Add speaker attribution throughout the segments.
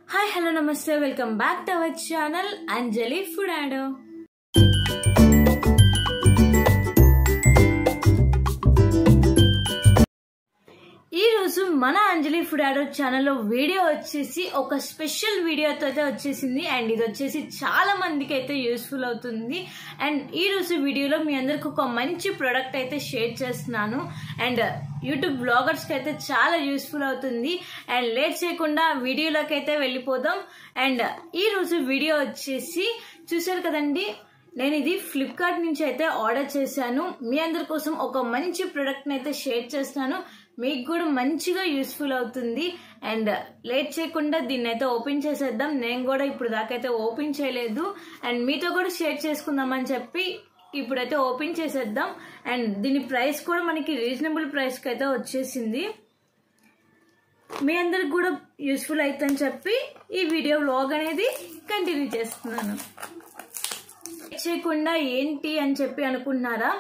Speaker 1: Hi, hello, namaste. Welcome back to our channel Anjali FoodAdo. ఈ రోజు మన అంజలి ఫుడాడో ఛానల్లో వీడియో వచ్చేసి ఒక స్పెషల్ వీడియోతో అయితే వచ్చేసింది అండ్ ఇది వచ్చేసి చాలా మందికి అయితే యూస్ఫుల్ అవుతుంది అండ్ ఈ రోజు వీడియోలో మీ అందరికి ఒక మంచి ప్రోడక్ట్ అయితే షేర్ చేస్తున్నాను అండ్ యూట్యూబ్ బ్లాగర్స్కి అయితే చాలా యూస్ఫుల్ అవుతుంది అండ్ లేట్ చేయకుండా వీడియోలోకి అయితే వెళ్ళిపోదాం అండ్ ఈ రోజు వీడియో వచ్చేసి చూసారు కదండి నేను ఇది ఫ్లిప్కార్ట్ నుంచి అయితే ఆర్డర్ చేశాను మీ అందరి కోసం ఒక మంచి ప్రోడక్ట్ని అయితే షేర్ చేస్తున్నాను మీకు కూడా మంచిగా యూస్ఫుల్ అవుతుంది అండ్ లేట్ చేయకుండా దీన్ని అయితే ఓపెన్ చేసేద్దాం నేను కూడా ఇప్పుడు దాకైతే ఓపెన్ చేయలేదు అండ్ మీతో కూడా షేర్ చేసుకుందామని చెప్పి ఇప్పుడైతే ఓపెన్ చేసేద్దాం అండ్ దీని ప్రైస్ కూడా మనకి రీజనబుల్ ప్రైస్కి అయితే వచ్చేసింది మీ అందరికి కూడా యూస్ఫుల్ అవుతుందని చెప్పి ఈ వీడియో వ్లాగ్ అనేది కంటిన్యూ చేస్తున్నాను చేయకుండా ఏంటి అని చెప్పి అనుకుంటున్నారా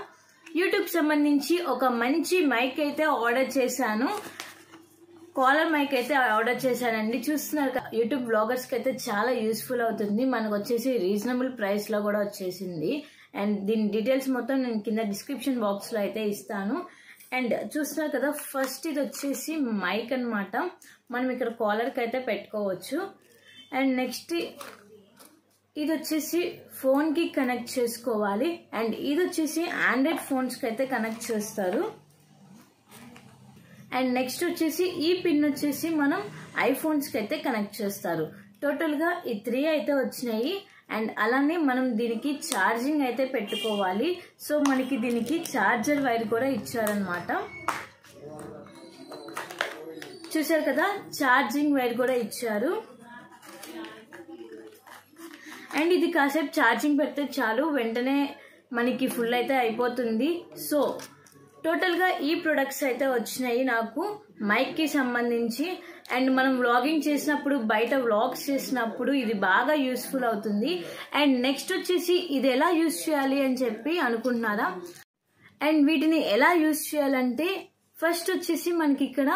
Speaker 1: యూట్యూబ్ సంబంధించి ఒక మంచి మైక్ అయితే ఆర్డర్ చేశాను కాలర్ మైక్ అయితే ఆర్డర్ చేశానండి చూస్తున్నారు యూట్యూబ్ బ్లాగర్స్కి అయితే చాలా యూస్ఫుల్ అవుతుంది మనకు వచ్చేసి రీజనబుల్ ప్రైస్లో కూడా వచ్చేసింది అండ్ దీని డీటెయిల్స్ మొత్తం నేను కింద డిస్క్రిప్షన్ బాక్స్లో అయితే ఇస్తాను అండ్ చూస్తున్నారు కదా ఫస్ట్ ఇది వచ్చేసి మైక్ అన్నమాట మనం ఇక్కడ కాలర్కి అయితే పెట్టుకోవచ్చు అండ్ నెక్స్ట్ ఇది వచ్చేసి ఫోన్ కి కనెక్ట్ చేసుకోవాలి అండ్ ఇది వచ్చేసి ఆండ్రాయిడ్ ఫోన్స్ కి అయితే కనెక్ట్ చేస్తారు అండ్ నెక్స్ట్ వచ్చేసి ఈ పిన్ వచ్చేసి మనం ఐఫోన్స్ కి అయితే కనెక్ట్ చేస్తారు టోటల్ గా ఈ 3 అయితే వచ్చినాయి అండ్ అలానే మనం దీనికి ఛార్జింగ్ అయితే పెట్టుకోవాలి సో మనకి దీనికి ఛార్జర్ వైర్ కూడా ఇచ్చారనమాట చూసారు కదా ఛార్జింగ్ వైర్ కూడా ఇచ్చారు అండ్ ఇది కాసేపు ఛార్జింగ్ పెడితే చాలు వెంటనే మనకి ఫుల్ అయితే అయిపోతుంది సో టోటల్గా ఈ ప్రొడక్ట్స్ అయితే వచ్చినాయి నాకు మైక్కి సంబంధించి అండ్ మనం వ్లాగింగ్ చేసినప్పుడు బయట వ్లాగ్స్ చేసినప్పుడు ఇది బాగా యూస్ఫుల్ అవుతుంది అండ్ నెక్స్ట్ వచ్చేసి ఇది ఎలా యూస్ చేయాలి అని చెప్పి అనుకుంటున్నారా అండ్ వీటిని ఎలా యూస్ చేయాలంటే ఫస్ట్ వచ్చేసి మనకి ఇక్కడ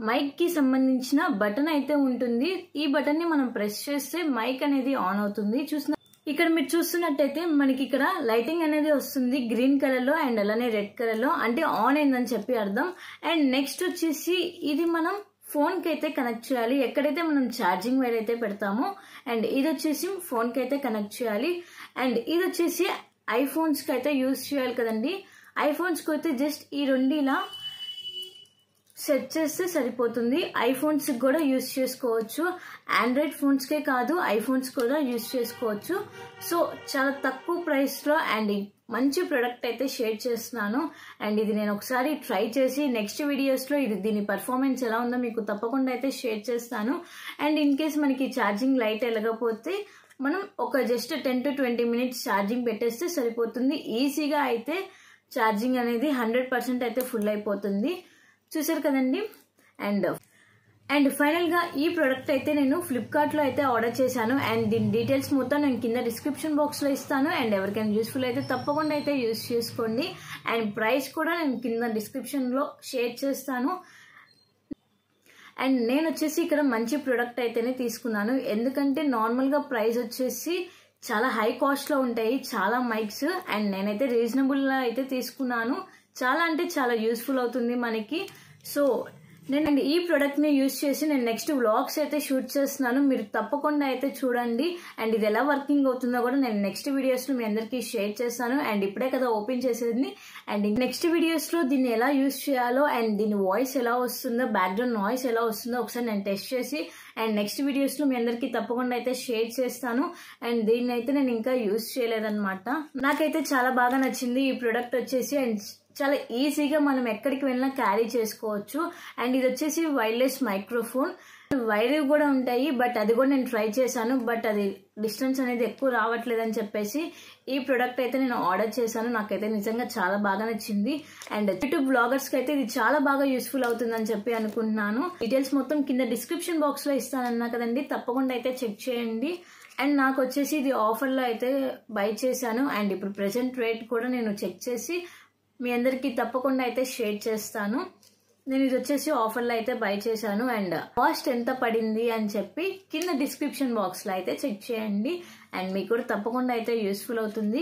Speaker 1: మైక్ కి సంబంధించిన బటన్ అయితే ఉంటుంది ఈ బటన్ ని మనం ప్రెస్ చేస్తే మైక్ అనేది ఆన్ అవుతుంది ఇక్కడ మీరు చూస్తున్నట్టయితే మనకి ఇక్కడ లైటింగ్ అనేది వస్తుంది గ్రీన్ కలర్ లో అండ్ అలానే రెడ్ కలర్ లో అంటే ఆన్ అయిందని చెప్పి అర్థం అండ్ నెక్స్ట్ వచ్చేసి ఇది మనం ఫోన్ కి అయితే కనెక్ట్ చేయాలి ఎక్కడైతే మనం ఛార్జింగ్ వైర్ అయితే పెడతామో అండ్ ఇది వచ్చేసి ఫోన్ కి అయితే కనెక్ట్ చేయాలి అండ్ ఇది వచ్చేసి ఐఫోన్స్ కి అయితే యూజ్ చేయాలి కదండి ఐఫోన్స్ కి అయితే జస్ట్ ఈ రెండు ఇలా సెట్ చేస్తే సరిపోతుంది ఐఫోన్స్ కూడా యూజ్ చేసుకోవచ్చు ఆండ్రాయిడ్ ఫోన్స్కే కాదు ఐఫోన్స్ కూడా యూజ్ చేసుకోవచ్చు సో చాలా తక్కువ ప్రైస్లో అండ్ మంచి ప్రోడక్ట్ అయితే షేర్ చేస్తున్నాను అండ్ ఇది నేను ఒకసారి ట్రై చేసి నెక్స్ట్ వీడియోస్లో దీని పర్ఫార్మెన్స్ ఎలా ఉందో మీకు తప్పకుండా అయితే షేర్ చేస్తాను అండ్ ఇన్ కేస్ మనకి ఛార్జింగ్ లైట్ వెళ్ళకపోతే మనం ఒక జస్ట్ 10 to 20 minutes ఛార్జింగ్ పెట్టేస్తే సరిపోతుంది ఈజీగా అయితే ఛార్జింగ్ అనేది 100% అయితే ఫుల్ అయిపోతుంది చూసారు కదండి అండ్ ఫైనల్ గా ఈ ప్రోడక్ట్ అయితే నేను ఫ్లిప్కార్ట్ లో అయితే ఆర్డర్ చేశాను అండ్ దీని డీటెయిల్స్ మొత్తం నేను కింద డిస్క్రిప్షన్ బాక్స్ లో ఇస్తాను అండ్ ఎవరికైనా యూస్ఫుల్ అయితే తప్పకుండా అయితే యూజ్ చేసుకోండి అండ్ ప్రైస్ కూడా నేను కింద డిస్క్రిప్షన్ లో షేర్ చేస్తాను అండ్ నేను వచ్చేసి ఇక్కడ మంచి ప్రోడక్ట్ అయితేనే తీసుకున్నాను ఎందుకంటే నార్మల్ గా ప్రైస్ వచ్చేసి చాలా హై కాస్ట్ లో ఉంటాయి చాలా మైక్స్ అండ్ నేనైతే రీజనబుల్ గా అయితే తీసుకున్నాను చాలా అంటే చాలా యూస్ఫుల్ అవుతుంది మనకి సో నేను ఈ ప్రోడక్ట్ ని యూజ్ చేసి నేను నెక్స్ట్ వ్లాగ్స్ అయితే షూట్ చేస్తున్నాను మీరు తప్పకుండా అయితే చూడండి అండ్ ఇది ఎలా వర్కింగ్ అవుతుందో కూడా నేను నెక్స్ట్ వీడియోస్ లో మీ అందరికీ షేర్ చేస్తాను అండ్ ఇప్పుడే కదా ఓపెన్ చేసేది అండ్ నెక్స్ట్ వీడియోస్ లో దీన్ని ఎలా యూజ్ చేయాలో అండ్ దీని వాయిస్ ఎలా వస్తుందో బ్యాక్గ్రౌండ్ నాయిస్ ఎలా వస్తుందో ఒకసారి నేను టెస్ట్ చేసి అండ్ నెక్స్ట్ వీడియోస్ లో మీ అందరికీ తప్పకుండా అయితే షేర్ చేస్తాను అండ్ దీన్ని అయితే నేను ఇంకా యూజ్ చేయలేదన్నమాట నాకైతే చాలా బాగా నచ్చింది ఈ ప్రోడక్ట్ వచ్చేసి అండ్ చాలా ఈజీగా మనం ఎక్కడికి వెళ్ళినా క్యారీ చేసుకోవచ్చు అండ్ ఇది వచ్చేసి వైర్లెస్ మైక్రోఫోన్ వైర్ కూడా ఉంటాయి బట్ అది కూడా నేను ట్రై చేశాను బట్ అది డిస్టెన్స్ అనేది ఎక్కువ రావట్లేదు అని చెప్పేసి ఈ ప్రోడక్ట్ అయితే నేను ఆర్డర్ చేశాను నాకైతే నిజంగా చాలా బాగా నచ్చింది అండ్ యూట్యూబ్ బ్లాగర్స్ కి అయితే ఇది చాలా బాగా యూస్ఫుల్ అవుతుందని చెప్పి అనుకుంటున్నాను డీటెయిల్స్ మొత్తం కింద డిస్క్రిప్షన్ బాక్స్ లో ఇస్తానన్నా కదండి తప్పకుండా అయితే చెక్ చేయండి అండ్ నాకు వచ్చేసి ఇది ఆఫర్ లో అయితే బై చేశాను అండ్ ఇప్పుడు ప్రెసెంట్ రేట్ కూడా నేను చెక్ చేసి మీ అందరికీ తప్పకుండా అయితే షేర్ చేస్తాను నేను ఇది వచ్చేసి ఆఫర్లో అయితే బై చేశాను అండ్ కాస్ట్ ఎంత పడింది అని చెప్పి కింద డిస్క్రిప్షన్ బాక్స్లో అయితే చెక్ చేయండి అండ్ మీకు కూడా తప్పకుండా అయితే యూస్ఫుల్ అవుతుంది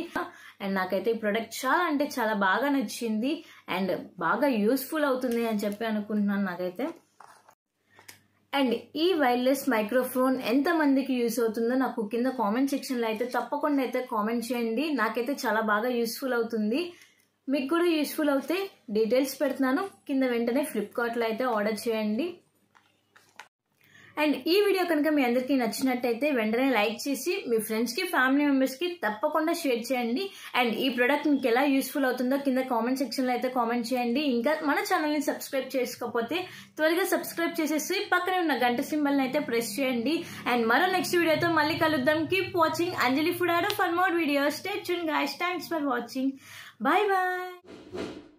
Speaker 1: అండ్ నాకైతే ఈ ప్రోడక్ట్ చాలా అంటే చాలా బాగా నచ్చింది అండ్ బాగా యూస్ఫుల్ అవుతుంది అని చెప్పి అనుకుంటున్నాను నాకైతే. అండ్ ఈ వైర్లెస్ మైక్రోఫోన్ ఎంత మందికి యూస్ అవుతుందో నాకు కింద కామెంట్ సెక్షన్లో అయితే తప్పకుండా అయితే కామెంట్ చేయండి. నాకైతే చాలా బాగా యూస్ఫుల్ అవుతుంది. మీకు కూడా యూస్ఫుల్ అవుతే డీటెయిల్స్ పెడుతున్నాను, కింద వెంటనే ఫ్లిప్కార్ట్లో అయితే ఆర్డర్ చేయండి. అండ్ ఈ వీడియో కనుక మీ అందరికీ నచ్చినట్టయితే వెంటనే లైక్ చేసి మీ ఫ్రెండ్స్కి ఫ్యామిలీ మెంబర్స్కి తప్పకుండా షేర్ చేయండి. అండ్ ఈ ప్రోడక్ట్ మీకు ఎలా యూస్ఫుల్ అవుతుందో కింద కామెంట్ సెక్షన్లో అయితే కామెంట్ చేయండి. ఇంకా మన ఛానల్ని సబ్స్క్రైబ్ చేసుకోకపోతే త్వరగా సబ్స్క్రైబ్ చేసేసి పక్కనే ఉన్న గంట సింబల్ని అయితే ప్రెస్ చేయండి. అండ్ మరో నెక్స్ట్ వీడియోతో మళ్ళీ కలుద్దాం. కీప్ వాచింగ్ అంజలి ఫుడ్ ఆడో for more videos. Stay tune guys. Thanks for watching. Bye bye.